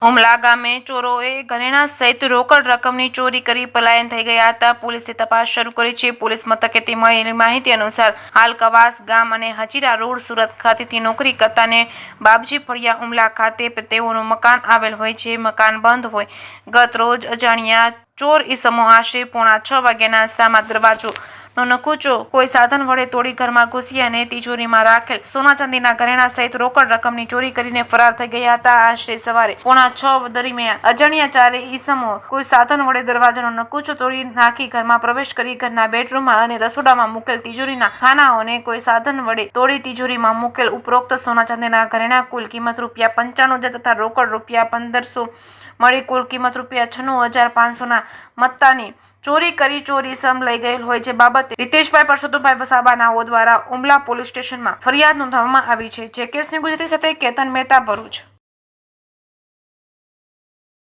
ઉમલા ગામે ચોરોએ ઘરેણા સહિત રોકડ રકમની ચોરી કરી પલાયન થઈ ગયા હતા. પોલીસે તપાસ શરૂ કરી છે. પોલીસ મથકેથી મળેલી માહિતી અનુસાર હાલ કવાસ ગામ અને હજીરા રોડ સુરત ખાતેથી નોકરી કરતા ને બાપજી ફળિયા ઉમલા ખાતે તેઓનું મકાન આવેલ હોય છે. મકાન બંધ હોય. ગત રોજ અજાણ્યા ચોર ઈસમો આશરે 5:45 વાગ્યાના અરસામાં દરવાજો નો નકુચો કોઈ સાધન વડે તોડી ઘરમાં ઘૂસી અને તિજોરીમાં રાખેલ સોના ચાંદીના ઘરેણા સહિત રોકડ રકમની ચોરી કરીને ફરાર થઈ ગયા હતા. આશરે સવારે 5:45 દરમિયાન અજાણ્યા ચારે ઈસમો કોઈ સાધન વડે દરવાજાનો નકુચો તોડી નાખી ઘરમાં પ્રવેશ કરી ઘરના બેડરૂમમાં અને રસોડામાં મૂકેલ તિજોરીના ખાનાઓને કોઈ સાધન વડે તોડી તિજોરીમાં મૂકેલ ઉપરોક્ત સોના ચાંદીના ઘરેણા કુલ કિંમત ₹95,000 તથા રોકડ ₹1,500 મળી કુલ કિંમત ₹96,500 ના મત્તાની ચોરી કરી ચોર ઈસમ લઈ ગયેલ હોય છે. બાબતે રીતેશભાઈ પરસોત્તમભાઈ વસાવા નાઓ દ્વારા ઉમલા પોલીસ સ્ટેશનમાં ફરિયાદ નોંધવામાં આવી છે. જે કેસની ગુજરાતી સાથે કેતન મહેતા, ભરૂચ.